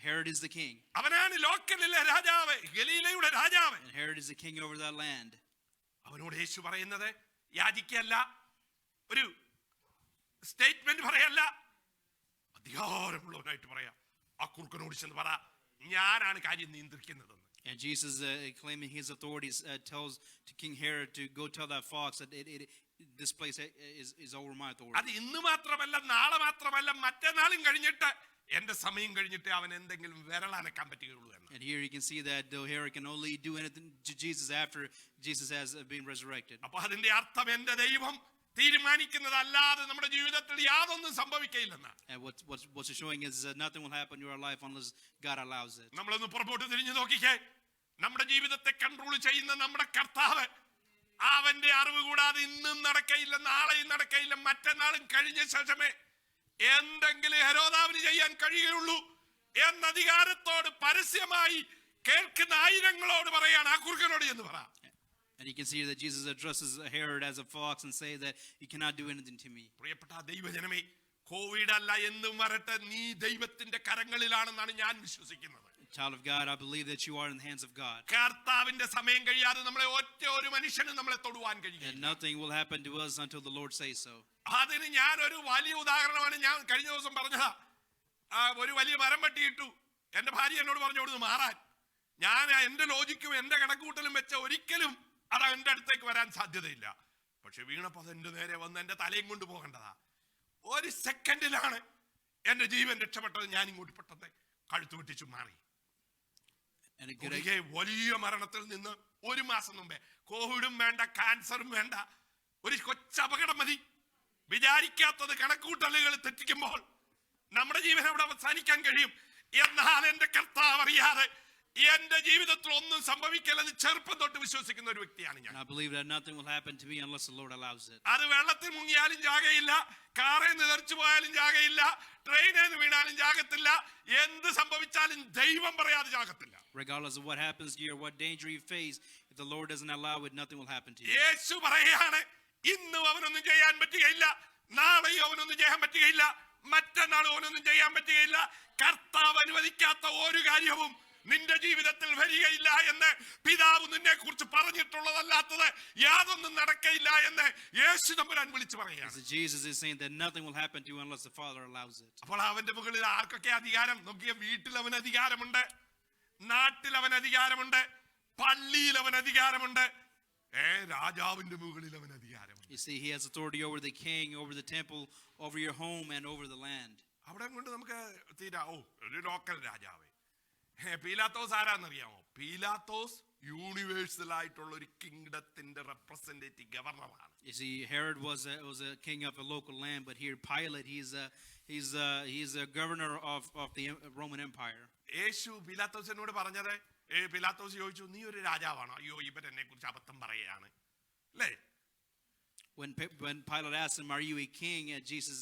Herod is the king. അവനാണ് ലോക്കലിലെ രാജാവ്, ഗലീലയുടെ രാജാവ്. And Herod is the king over that land. അവനോട് യേശു പറയുന്നത് യാചിക്കല്ല, ഒരു statement പറയല്ല, അധികാരമുള്ളവനായിട്ട് പറയാം. ആ കുറുക്കനോട് ചെന്ന് പറ ഞാനാണ് കാര്യം നിയന്ത്രിക്കുന്നതെന്ന്. And Jesus, claiming his authorities, tells to King Herod to go tell that fox that this place is over my authority. അത് ഇന്ന് മാത്രമല്ല, നാളെ മാത്രമല്ല, മറ്റന്നാളും കഴിഞ്ഞിട്ട്, എന്റെ സമയം കഴിഞ്ഞിട്ട് അവൻ എന്തെങ്കിലും വിരളനക്കാൻ പറ്റുകയുള്ളൂ എന്ന്. And here you can see that though Herod can only do anything to Jesus after Jesus has been resurrected. അപ്പോൾ അതിന്റെ അർത്ഥം എന്റെ ദൈവം തീരുമാനിക്കുന്നതല്ലാതെ നമ്മുടെ ജീവിതത്തിൽ യാതൊന്നും സംഭവിക്കയില്ലെന്ന്. And what's showing is nothing will happen in your life unless God allows it. നമ്മളൊന്ന് പുറകോട്ട് തിരിഞ്ഞു നോക്കിക്കേ. നമ്മുടെ ജീവിതത്തെ കൺട്രോൾ ചെയ്യുന്ന നമ്മുടെ കർത്താവ്, അവന്റെ അറിവ് കൂടാതെ ഇന്നും നടക്കയില്ല, നാളെയും നടക്കയില്ല, മറ്റന്നാളും കഴിഞ്ഞ ശേഷമേ എന്തെങ്കിലും ഹെരോദാവിന് ചെയ്യാൻ കഴിയുള്ളൂ എന്ന അധികാരത്തോട് പരസ്യമായി കേൾക്കുന്ന ആയിരങ്ങളോട് പറയാണ്, ആ കുറുക്കനോട് എന്ന് പറ. And you can see that Jesus addresses Herod as a fox and say that you cannot do anything to me. പ്രിയപ്പെട്ട ദൈവജനമേ, കോവിഡ് അല്ല എന്നും വരട്ടെ, നീ ദൈവത്തിന്റെ കരങ്ങളിലാണെന്നാണ് ഞാൻ വിശ്വസിക്കുന്നത്. Child of God, I believe that you are in the hands of God. കർത്താവിന്റെ സമയം കഴിയാതെ നമ്മളെ ഒറ്റ ഒരു മനുഷ്യനും നമ്മളെ തൊടുവാൻ കഴിയില്ല. And nothing will happen to us until the Lord says so. അതിന് ഞാൻ ഒരു വലിയ ഉദാഹരണമാണ് ഞാൻ കഴിഞ്ഞ ദിവസം പറഞ്ഞതാ. ഒരു വലിയ മരം വെട്ടിയിട്ടു, എന്റെ ഭാര്യ എന്നോട് പറഞ്ഞു അവിടുന്ന് മാറാൻ. ഞാൻ എന്റെ ലോജിക്കും എന്റെ കണക്കൂട്ടലും വെച്ച ഒരിക്കലും അത് എന്റെ അടുത്തേക്ക് വരാൻ സാധ്യതയില്ല. പക്ഷെ വീണപ്പോ അതെന്റെ നേരെ വന്ന് എന്റെ തലയും കൊണ്ട് പോകേണ്ടതാ. ഒരു സെക്കൻഡിലാണ് എന്റെ ജീവൻ രക്ഷപ്പെട്ടത്. ഞാൻ ഇങ്ങോട്ട് പെട്ടെന്ന് കഴുത്ത് വെട്ടിച്ചു മാറി. വലിയ മരണത്തിൽ നിന്ന് ഒരു മാസം മുമ്പേ, കോവിഡും വേണ്ട, ക്യാൻസറും വേണ്ട, ഒരു കൊച്ചപകടം മതി. വിചാരിക്കാത്തത് കണക്കൂട്ടലുകൾ തെറ്റിക്കുമ്പോൾ നമ്മുടെ ജീവൻ അവിടെ അവസാനിക്കാൻ കഴിയും. എന്നാൽ എന്റെ കർത്താവ് അറിയാതെ എന്റെ ജീവിതത്തിൽ ഒന്നും സംഭവിക്കില്ലെന്ന് ചെറുപ്പം തൊട്ട് വിശ്വസിക്കുന്ന ഒരു വ്യക്തിയാണ് ഞാൻ. I believe that nothing will happen to me unless the Lord allows it. അത് വെള്ളത്തിൽ മുങ്ങിയാലും ജാഗയില്ല, കാറിൽ നിന്ന് തെറിച്ചു പോയാലും ജാഗയില്ല, ട്രെയിനിൽ നിന്ന് വീണാലും ജാഗത്തില്ല, എന്ത് സംഭവിച്ചാലും ദൈവം പറയാതെ ജാഗത്തില്ല. Regardless of what happens to you or what danger you face, if the Lord doesn't allow it, nothing will happen to you. യേശു പറയാണ്, ഇന്നും അവനൊന്നും ചെയ്യാൻ പറ്റുകയില്ല, നാളെയും അവനൊന്നും ചെയ്യാൻ പറ്റുകയില്ല, മറ്റന്നാളും അവനൊന്നും ചെയ്യാൻ പറ്റുകയില്ല. കർത്താവ് അനുവദിക്കാത്ത ഒരു കാര്യവും നിന്റെ ജീവിതത്തിൽ വരികയില്ല എന്ന് പിതാവ് നിന്നെ കുറിച്ച് പറഞ്ഞിട്ടുള്ളതല്ലാത്തത് യാതൊന്നും നടക്കയില്ല എന്ന് യേശു തമ്പുരാൻ വിളിച്ചു പറയുകയാണ്. Jesus is saying that nothing will happen to you unless the Father allows it. അപ്പോൾ അവന്റെ മുകളിൽ ആർക്കൊക്കെ അധികാരം നോക്കിയ? വീട്ടിൽ അവൻ അധികാരമുണ്ട്, നാട്ടിൽ അവൻ അധികാരമുണ്ട്, പള്ളിയിൽ അവൻ അധികാരമുണ്ട്, രാജാവിന്റെ മുകളിൽ അവൻ അധികാരമുണ്ട്. You see, he has authority over the king, over the temple, over your home, and over the land. അവിടെ കൊണ്ട് നമുക്ക് തീരാ ഒരു ലോക്കൽ രാജാവ്. പീലാത്തോസ് ആരാന്നറിയാമോ? പീലാത്തോസ് യൂണിവേഴ്സൽ ആയിട്ടുള്ള ഒരു കിങ്ഡത്തിന്റെ representative ഗവർണറാണ്. You see, Herod was a king of a local land, but here Pilate, he's a governor of the Roman Empire. യേശു പീലാത്തോസിനോട് പറഞ്ഞത്, പീലാത്തോസ് ചോദിച്ചു, നീ ഒരു രാജാവാണോ? അയ്യോ, ഇവൻ എന്നെ കുറിച്ച് അബദ്ധം പറയുകയാണ് അല്ലേ? When Pilate asked him, "Are you a king?" Jesus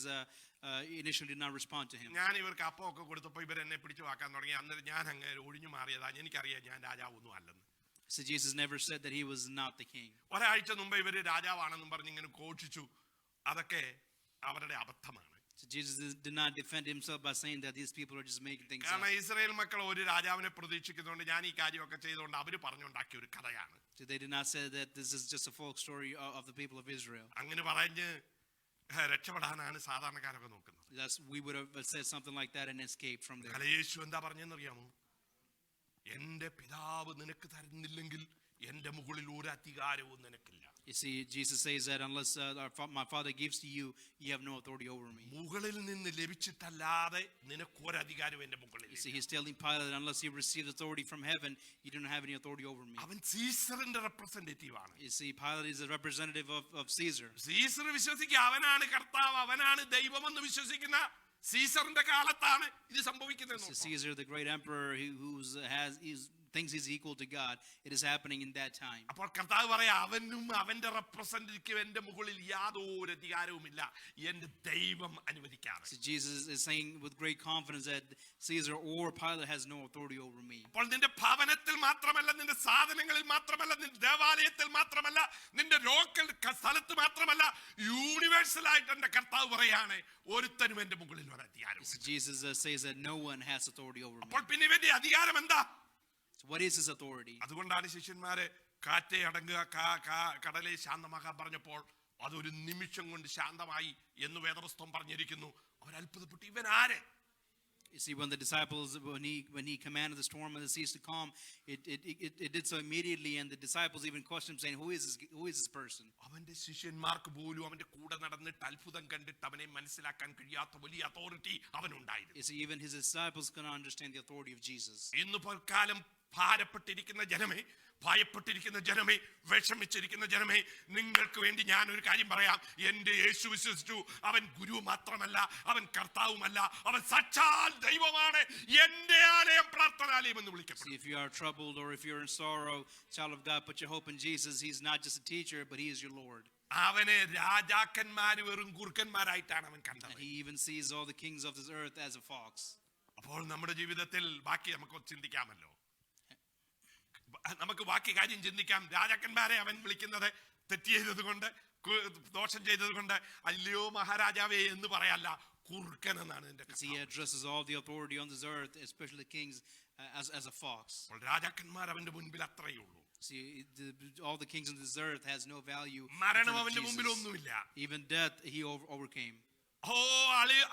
initially did not respond to him. ഞാൻ ഇവർക്ക് അപ്പമൊക്കെ കൊടുത്തപ്പോൾ ഇവർ എന്നെ പിടിച്ചു വാക്കാൻ തുടങ്ങി. അന്നേരം ഞാൻ അങ്ങ് ഒഴിഞ്ഞു മാറിയതാ. എനിക്കറിയാം ഞാൻ രാജാവൊന്നും അല്ലെന്ന്. So Jesus never said that he was not the king. ഒരാഴ്ച മുമ്പ് ഇവര് രാജാവാണെന്നും പറഞ്ഞ് ഇങ്ങനെ ഘോഷിച്ചു. അതൊക്കെ അവരുടെ അബദ്ധമാണ്. So Jesus did not defend himself by saying that these people are just making things up. കാരണം ഇസ്രായേൽ മക്കൾ ഒരു രാജാവിനെ പ്രതീക്ഷിക്കുന്നതുകൊണ്ട് ഞാൻ ഈ കാര്യമൊക്കെ ചെയ്തുകൊണ്ട് അവര് പറഞ്ഞുണ്ടാക്കിയ ഒരു കഥയാണ്. So they did not say that this is just a folk story of the people of Israel. അങ്ങനെ പറഞ്ഞ് രക്ഷപ്പെടാനാണ് സാധാരണക്കാരൊക്കെ നോക്കുന്നത്. We would have said something like that and escaped from there. യേശു എന്താ പറഞ്ഞെന്നറിയാമോ? എന്റെ പിതാവ് നിനക്ക് തരുന്നില്ലെങ്കിൽ എന്റെ മുകളിൽ ഒരു അധികാരവും നിനക്കില്ല. You see, Jesus says that unless my Father gives to you, you have no authority over me. മുകളിൽ നിന്ന് ലഭിച്ചിട്ടല്ലാതെ നിനക്ക് ഒരു അധികാരവും എന്റെ മുകളിൽ. You see, he's telling Pilate that unless he receives authority from heaven, you don't have any authority over me. അവൻ സീസറിന്റെ representative ആണ്. You see, Pilate is a representative of Caesar. Caesar വിശ്വസിക്കുക അവനാണ് കർത്താവ്, അവനാണ് ദൈവമെന്ന് വിശ്വസിക്കുന്ന സീസറിന്റെ കാലത്താണ് ഇത് സംഭവിക്കുന്നത്. Caesar, the great emperor thinks he's equal to God. It is happening in that time. അപ്പോൾ കർത്താവ് പറയാ അവനും അവന്റെ റെപ്രസെന്റേറ്റീവ് എന്റെ മുകളിൽ യാതൊരു അധികാരവുമില്ല, എന്റെ ദൈവം അനുവദിക്കാതെ. So Jesus is saying with great confidence that Caesar or Pilate has no authority over me. അപ്പോൾ നിന്റെ ഭവനത്തിൽ മാത്രമല്ല, നിന്റെ സാധനങ്ങളിൽ മാത്രമല്ല, നിന്റെ ദേവാലയത്തിൽ മാത്രമല്ല, നിന്റെ ലോക്കൽ സ്ഥലത്ത് മാത്രമല്ല, യൂണിവേഴ്സൽ ആയിട്ട് എന്റെ കർത്താവ് പറയാണ് ഒരുത്തനും എന്റെ മുകളിൽ ഒരു അധികാരം. Jesus says that no one has authority over me. അപ്പോൾ പിന്നെ ഇവന്റെ അധികാരം എന്താ? So what is his authority? അതുകൊണ്ടാണ് ശിഷ്യന്മാരെ കാറ്റെ അടങ്ങുക, കടലെ ശാന്തമാക്കാൻ പറഞ്ഞപ്പോൾ അതൊരു നിമിഷം കൊണ്ട് ശാന്തമായി എന്ന് വേദപുസ്തകം പറഞ്ഞിരിക്കുന്നു. അവർ അത്ഭുതപ്പെട്ടു, ഇവൻ ആരെ? You see, when the disciples, when he commanded the storm and the seas to calm, it did so immediately, and the disciples even questioned him, saying, who is this person? അവന്റെ ശിഷ്യന്മാർക്ക് പോലും അവന്റെ കൂടെ നടന്നിട്ട് അത്ഭുതം കണ്ടിട്ട് അവനെ മനസ്സിലാക്കാൻ കഴിയാത്ത വലിയ authority അവനുണ്ടായിരുന്നു. You see, even his disciples cannot understand the authority of Jesus. ഇന്ന് പൽക്കാലം ഭാരപ്പെട്ടിരിക്കുന്ന ജനമേ, ഭയപ്പെട്ടിരിക്കുന്ന ജനമേ, വിഷമിച്ചിരിക്കുന്ന ജനമേ, നിങ്ങൾക്ക് വേണ്ടി ഞാൻ ഒരു കാര്യം പറയാം. എന്റെ യേശു വിശ്വസിച്ചു, അവൻ ഗുരു മാത്രമല്ല, അവൻ കർത്താവുമല്ല, അവൻ സാക്ഷാൽ ദൈവമാണ്. എന്റെ ആലയം പ്രാർത്ഥനാലയം എന്ന് വിളിക്കപ്പെടും. See, if you are troubled or if you're in sorrow, child of God, put your hope in Jesus. He's not just a teacher, but he is your Lord. അവനെ രാജാക്കന്മാര് വെറും കുറുക്കന്മാരായിട്ടാണ് അവൻ കണ്ടത്. And he even sees all the kings of this earth as a fox. അപ്പോൾ നമ്മുടെ ജീവിതത്തിൽ ബാക്കി നമുക്ക് ചിന്തിക്കാമല്ലോ. നമുക്ക് ബാക്കി കാര്യം ചിന്തിക്കാം. രാജാക്കന്മാരെ അവൻ വിളിക്കുന്നത് തെറ്റ് ചെയ്തത് കൊണ്ട്, ദോഷം ചെയ്തത് കൊണ്ട് അല്ലയോ മഹാരാജാവേ എന്ന് പറയല്ല, കുറുക്കൻ എന്നാണ് എന്റെ. He addresses all the authority on this earth, especially the kings, as a fox. രാജാക്കന്മാർ അവന്റെ മുൻപിൽ അത്രയേ ഉള്ളൂ. See, all the kings on this earth has no value. മരണം അവന്റെ മുമ്പിൽ ഒന്നുമില്ല. Even death he overcame.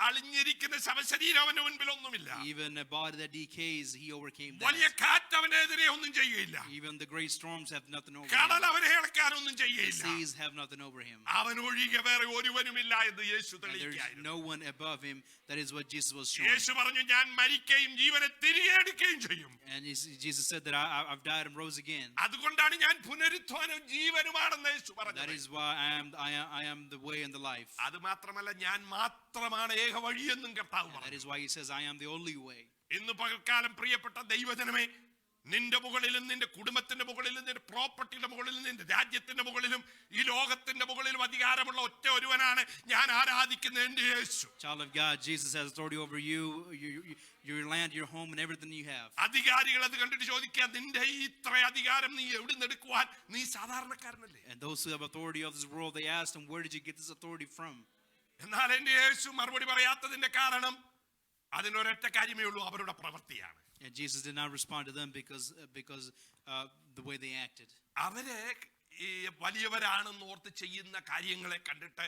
അളിഞ്ഞിരിക്കുന്ന ശവശരീരം അവന്റെ മുൻപിൽ ഒന്നുമില്ല. Even a body that decays, he overcame that. വലിയ കാറ്റ് അവനെതിരെ ഒന്നും ചെയ്യുകയില്ല. Even the great storms have nothing over കടൽ him. അവനെ ഇളക്കാനൊന്നും ചെയ്യില്ല. The seas have nothing over him. അവൻ ഒഴികെ വേറെ ഒരുവനുമില്ല എന്ന് യേശു And there is തെളിയിക്കുകയായിരുന്നു. no one above him. That is what Jesus was showing. യേശു പറഞ്ഞു, ഞാൻ മരിക്കുകയും ജീവനെ തിരികെ എടുക്കുകയും ചെയ്യും. And Jesus said that I've died and rose again. അതുകൊണ്ടാണ് ഞാൻ പുനരുത്ഥാനവും ജീവനുമാണെന്ന് യേശു That പറഞ്ഞത്. is why I am the way and the life. അത് മാത്രമല്ല, ഞാൻ മാത്രമാണ് ഏക വഴിയെന്നും കർത്താവ് And that പറഞ്ഞു. is why he says I am the only way. ഇന്ന് പകൽക്കാലം പ്രിയപ്പെട്ട ദൈവജനമേ, നിന്റെ മുകളിലും നിന്റെ കുടുംബത്തിന്റെ മുകളിലും നിന്റെ പ്രോപ്പർട്ടിയുടെ മുകളിലും നിന്റെ രാജ്യത്തിന്റെ മുകളിലും ഈ ലോകത്തിന്റെ മുകളിലും അധികാരമുള്ള ഒറ്റ ഒരുവനാണ് ഞാൻ ആരാധിക്കുന്ന എന്റെ യേശു. Child of God, Jesus has authority over you, your land, your home, and everything you have. അധികാരികൾ അത് കണ്ടിട്ട് ചോദിക്കുക, നിന്റെ ഈ ഇത്ര അധികാരം നീ എവിടെ നിന്ന് എടുക്കുവാൻ? നീ സാധാരണക്കാരനല്ലേ? And those who have authority of this world, they asked him, where did you get this authority from? എന്നാൽ എന്റെ യേശു മറുപടി പറയാത്തതിന്റെ കാരണം അതിനൊരൊറ്റ കാര്യമേ ഉള്ളൂ, അവരുടെ പ്രവൃത്തിയാണ്. And Jesus did not respond to them because the way they acted. അവരെ ഈ വലിയവരാണെന്ന് ഓർത്ത് ചെയ്യുന്ന കാര്യങ്ങളെ കണ്ടിട്ട്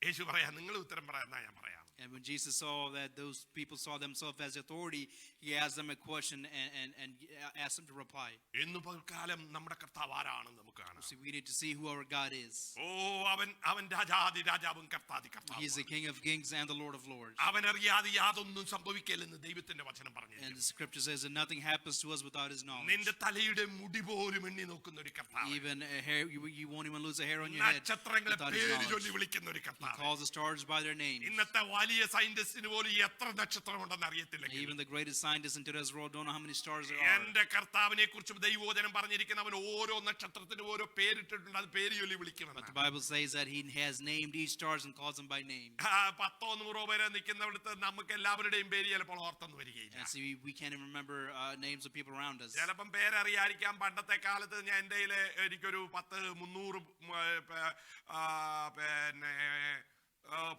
യേശു പറയാ, നിങ്ങൾ ഉത്തരം പറയാന്നാ ഞാൻ പറയാം. And when Jesus saw that those people saw themselves as authority, he asked them a question and asked them to reply. ഇന്ന് പകൽക്കാലം നമ്മുടെ കർത്താവ് ആരാണെന്ന് നമുക്ക് കാണാം. See, we need to see who our God is. അവൻ രാജാതി രാജാവും കർത്താതി He is കർത്താവും. the King of Kings and the Lord of Lords. അവൻ അറിയാതെ യാതൊന്നും സംഭവിക്കില്ലെന്ന് ദൈവത്തിന്റെ വചനം പറഞ്ഞു. And the scripture says that nothing happens to us without his knowledge. നിന്റെ തലയുടെ മുടി പോലും എണ്ണി നോക്കുന്ന ഒരു കർത്താവ്. Even a hair, you won't even lose a hair on your head നക്ഷത്രങ്ങളെ without his പേര് knowledge. ചൊല്ലി വിളിക്കുന്ന ഒരു He കർത്താവ്. calls the stars by their names. ഇന്നത്തെ വലിയ സയന്റിസ്റ്റിന് പോലും എത്ര നക്ഷത്രമുണ്ടെന്ന് അറിയത്തില്ല. Even the greatest scientists in today's world don't know how many stars there are. എന്റെ കർത്താവിനെ കുറിച്ച് ദൈവവചനം പറഞ്ഞിരിക്കുന്ന അവൻ ഓരോ നക്ഷത്രത്തിനും ഓരോ പേരിട്ടിട്ടുണ്ട്. അത് പേര് ചൊല്ലി But the വിളിക്കുമെന്ന്. Bible says that he has named each stars and calls them by name. 10-100 പേരെ നിൽക്കുന്നവിടുത്തെ നമുക്ക് എല്ലാവരുടെയും പേര് ചിലപ്പോൾ ഓർത്തെന്ന് വരികയില്ല. And see, we can't even remember names of people around us. ചിലപ്പം പേരറിയാതിരിക്കാം. പണ്ടത്തെ കാലത്ത് ഞാൻ എൻ്റെ എനിക്കൊരു 10-300 പിന്നെ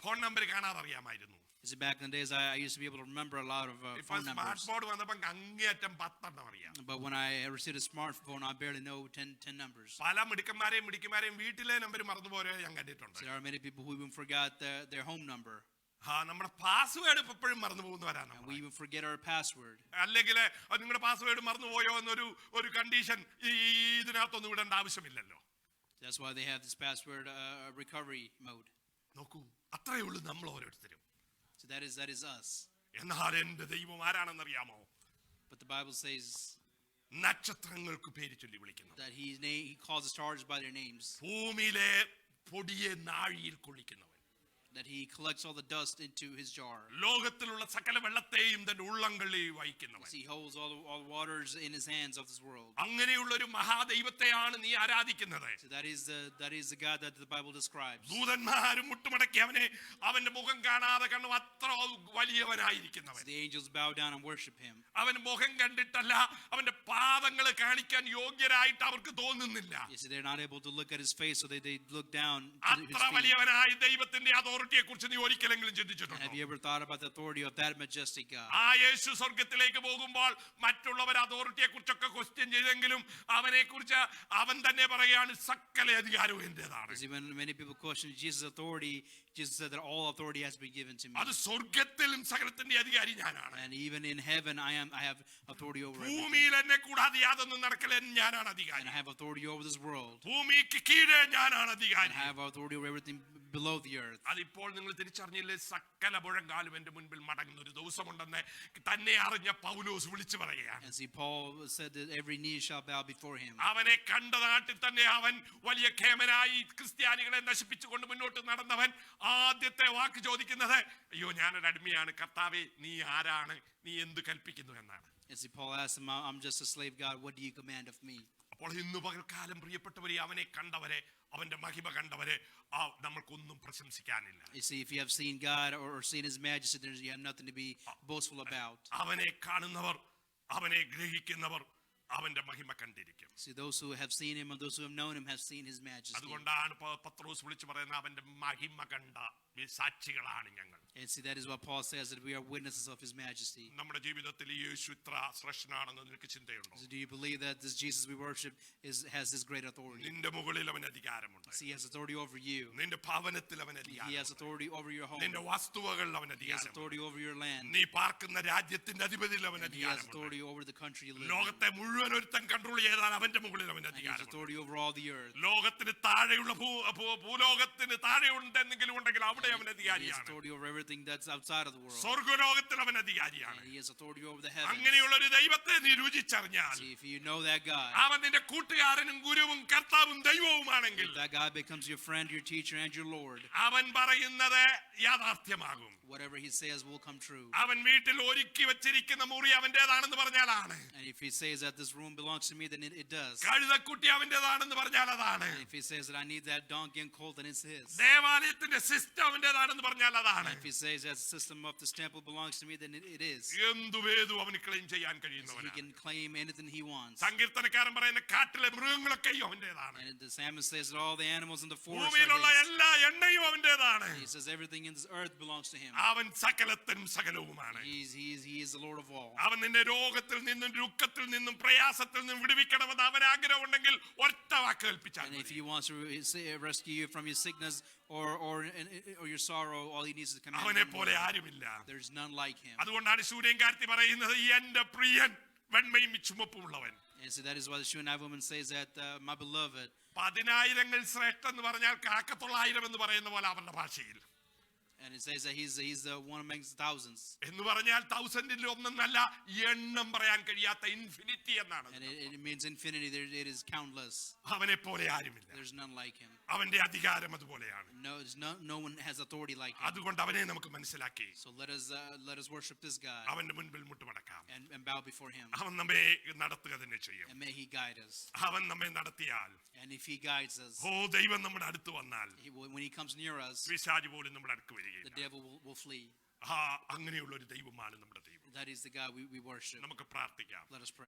ഫോൺ നമ്പർ കാണാതെ അറിയാമായിരുന്നു. See, back in the days, I used to be able to remember a lot of ഇപ്പൊ phone സ്മാർട്ട് numbers. ഫോൺ വന്നപ്പോ അങ്ങേയറ്റം 10 അറിയാം. But when I received a smartphone, I barely know 10 numbers. പല മിടുക്കന്മാരെയും വീട്ടിലെ number മറന്നുപോരെ ഞാൻ കണ്ടിട്ടുണ്ട്. So there are many people who even forgot their home number. നമ്മുടെ password എപ്പോഴും മറന്നു പോകുന്നവരാണ്. And we even forget our password. അല്ലെങ്കിൽ നിങ്ങളുടെ പാസ്വേഡ് മറന്നുപോയോ എന്നൊരു കണ്ടീഷൻ ഇതിനകത്തൊന്നും വിടേണ്ട ആവശ്യമില്ലല്ലോ. That's why they have this password recovery mode. നോക്കൂ, അത്രയേ ഉള്ളൂ നമ്മൾ ഓരോരുത്തരും. So that is us. എന്നാൽ എന്റെ ദൈവം ആരാണെന്നറിയാമോ? But the Bible says നക്ഷത്രങ്ങൾക്ക് പേര് ചൊല്ലി വിളിക്കുന്നു. that he calls the stars by their names. ഭൂമിയിലെ പൊടിയെ നാഴിയിൽ കൊള്ളിക്കുന്നവൻ. That he collects all the dust into his jar. ലോകത്തിലുള്ള സകല വെള്ളത്തെയും തന്റെ ഉള്ളംകള്ളിൽ വഹിക്കുന്നവൻ. He holds all the waters in his hands of this world. അങ്ങനെയുള്ള ഒരു മഹാദൈവത്തെയാണ് നീ ആരാധിക്കുന്നത്. So that is the God that the Bible describes. ദൂതന്മാരും മുട്ടുമടക്കി അവന്റെ മുഖം കാണാതെ കണ്ണു അത്ര വലിയവനായിരിക്കുന്നവൻ. So the angels bow down and worship him. അവൻ മുഖം കണ്ടിട്ടല്ല, അവന്റെ പാദങ്ങൾ കാണിക്കാൻ യോഗ്യരായിട്ട് അവർക്ക് തോന്നുന്നില്ല. You see, they're not able to look at his face, so they look down to his അത്ര feet. വലിയവനായ ദൈവത്തിന്റെ അതോറിറ്റിയെ കുറിച്ച് നീ ഒരിക്കലെങ്കിലും ചിന്തിച്ചിട്ടുണ്ടോ? Have you ever thought about the authority of that majestic God? ആ യേശു സ്വർഗത്തിലേക്ക് പോകുമ്പോൾ മറ്റുള്ളവർ അതോറിറ്റിയെ കുറിച്ചൊക്കെ ക്വസ്റ്റ്യൻ ചെയ്തെങ്കിലും അവനെ കുറിച്ച് അവൻ തന്നെ പറയാണ് സകല അധികാരവും എന്റേതാണ്. See, when many people question Jesus' authority, Jesus said that all authority has been given to me. അത് സ്വർഗത്തിലും സകലത്തിന്റെ അധികാരി ഞാനാണ്. And even in heaven, I have authority over everything. ഭൂമിയിൽ എന്നെ കൂടാതെ യാതൊന്നും നടക്കല, ഞാനാണ് അധികാരി. And I have authority over this world. ഭൂമിക്ക് കീഴേ ഞാനാണ് അധികാരി. And I have authority over everything below the earth. അതിപ്പോൾ നിങ്ങൾ തിരിച്ചറിഞ്ഞില്ലേ? സകല മുഴങ്കാലും എന്റെ മുൻപിൽ മടങ്ങുന്ന ഒരു ദിവസമുണ്ടെന്ന് തന്നെ അറിഞ്ഞ പൗലോസ് വിളിച്ചു പറയുകയാണ്. And see, Paul said that every knee shall bow before him. അവനെ കണ്ട നാട്ടിൽ തന്നെ അവൻ വലിയ ഖേമനായി ക്രിസ്ത്യാനികളെ നശിപ്പിച്ചുകൊണ്ട് മുന്നോട്ട് നടന്നവൻ ആദ്യത്തെ വാക്ക് ചോദിക്കുന്നത്, അയ്യോ ഞാനൊരു അടിമയാണ്, കർത്താവേ നീ ആരാണ്, നീ എന്ത് കൽപ്പിക്കുന്നു എന്നാണ്. And see, Paul asked him, I'm just a slave, God, what do you command of me? അപ്പോൾ ഇന്ന് പകൽക്കാലം പ്രിയപ്പെട്ടവരെ, അവനെ കണ്ടവരെ, അവന്റെ മഹിമ കണ്ടവരെ നമ്മൾക്കൊന്നും പ്രശംസിക്കാനില്ല. You see, if you have seen God or seen his majesty, you have nothing to be boastful about. അവനെ കാണുന്നവർ, അവനെ ഗ്രഹിക്കുന്നവർ അവന്റെ മഹിമ കണ്ടിരിക്കും. See, those who have seen him and those who have known him have seen his majesty. അതുകൊണ്ടാണ് പത്രോസ് വിളിച്ചു പറയുന്നത്, അവന്റെ മഹിമ കണ്ട സാക്ഷികളാണ് ഞങ്ങൾ. And see, that is what Paul says, that we are witnesses of his majesty. നമ്മുടെ ജീവിതത്തിൽ യേശു ഇത്ര ശ്രേഷ്ഠനാണെന്ന് നിനക്ക് ചിന്തയുണ്ടോ? So do you believe that this Jesus we worship has this great authority? നിന്റെ മുകളിൽ അവൻ അധികാരമുണ്ട്. See, he has authority over you. നിന്റെ ഭവനത്തിൽ അവൻ He has അധികാരമുണ്ട്. authority over your home. നിന്റെ വസ്തുവകളിൽ അവൻ He has അധികാരമുണ്ട്. authority over your land. നീ പാർക്കുന്ന രാജ്യത്തിന്റെ അധിപതിയിൽ അവൻ He has അധികാരമുണ്ട്. authority over the country you live in. ലോകത്തെ മുഴുവൻ ഒരുത്തൻ കൺട്രോൾ ചെയ്താൽ അവന്റെ മുകളിൽ അവൻ And he has അധികാരമുണ്ട്. authority over all the earth. ലോകത്തിന് താഴെയുള്ള ഭൂലോകത്തിന് താഴെ എന്തെങ്കിലും ഉണ്ടെങ്കിൽ അവിടെ അവൻ He has അധികാരിയാണ്. authority over everything that's outside of the world. സ്വർഗ്ഗലോകത്തിൽ അവൻ അധികാരിയാണ്. And he has authority over the heavens. അങ്ങനെയുള്ള ഒരു ദൈവത്തെ നീ രുചിച്ചറിഞ്ഞാൽ, See, if you know that God, അവൻ നിന്റെ കൂട്ടുകാരനും ഗുരുവും കർത്താവും ദൈവവുമാണെങ്കിൽ, if that God becomes your friend, your teacher, and your Lord, അവൻ പറയുന്നത് യാഥാർത്ഥ്യമാകും. whatever he says will come true. അവൻ വീട്ടിൽ ഒരുക്കി വെച്ചിരിക്കുന്ന മുറി അവന്റേതാണെന്ന് പറഞ്ഞാലാണ്. And if he says that this room belongs to me, then it does. കഴുതക്കുട്ടി അവന്റേതാണെന്ന് പറഞ്ഞാൽ അതാണ്. And if he says that I need that donkey and colt, then it's his. ദേവാലയത്തിന്റെ system അവന്റേതാണെന്ന് പറഞ്ഞാൽ അതാണ്. And if he says that the system of this temple belongs to me, then it is. എന്തുവേതും അവന് claim ചെയ്യാൻ So he കഴിയുന്നവനാണ്. can claim anything he wants. സങ്കീർത്തനക്കാരൻ പറയുന്ന കാട്ടിലെ മൃഗങ്ങളൊക്കെയും അവന്റേതാണ്. And the psalmist says that all the animals in the forest ഭൂമിയിലുള്ള are his. എല്ലാ എണ്ണയും അവന്റേതാണ്. He says everything in this earth belongs to him. അവൻ സകലത്തിനും സകലവുമാണ്. He is the Lord of all. അവൻ നിന്നെ രോഗത്തിൽ നിന്നും ദുഃഖത്തിൽ നിന്നും പ്രയാസത്തിൽ നിന്നും വിടുവിക്കണമെന്ന് അവൻ ആഗ്രഹമുണ്ടെങ്കിൽ ഒറ്റ വാക്ക് കൽപ്പിച്ചാൽ And if മതി. he wants to rescue you from your sickness or your sorrow, all he needs is to command അവനെ him. പോലെ ആരുമില്ല. There's none like him. അതുകൊണ്ടാണ് ശൂര്യൻകാരത്തി പറയുന്നത്, എന്റെ പ്രിയൻ വെണ്മയും ചുമപ്പുമുള്ളവൻ. And so that is why the Shunammite woman says that my beloved. 10,000 ശ്രേഷ്ഠ എന്ന് പറഞ്ഞാൽ കാക്കത്തൊള്ളായിരം എന്ന് പറയുന്ന പോലെ അവന്റെ ഭാഷയിൽ. And it says that he's the one amongst thousands. എന്ന് പറഞ്ഞാൽ 1000-ൽ ഒന്നല്ല, എണ്ണം പറയാൻ കഴിയാത്ത ഇൻഫിനിറ്റി എന്നാണ്. And it means infinity. It is countless. അവനെ പോലെ ആരുമില്ല. There's none like him. അവന്റെ അധികാരം അതുപോലെയാണ്. No one has authority like him. അതുകൊണ്ട് അവനെ നമുക്ക് മനസ്സിലാക്കി So let us worship this God അവന്റെ മുൻപിൽ മുട്ടുമടക്കാം. and bow before him. അവൻ നമ്മെ നടത്തുക തന്നെ ചെയ്യും. And may he guide us. അവൻ നമ്മെ നടത്തിയാൽ, And if he guides us, ദൈവം നമ്മുടെ അടുത്ത് വന്നാൽ, when he comes near us, പിശാച് പോലും നമ്മുടെ അടുത്ത് the വരികയില്ല. devil will flee. അങ്ങനെയുള്ള ഒരു ദൈവമാണ് നമ്മുടെ ദൈവം. That is the God we worship. നമുക്ക് പ്രാർത്ഥിക്കാം. Let us pray.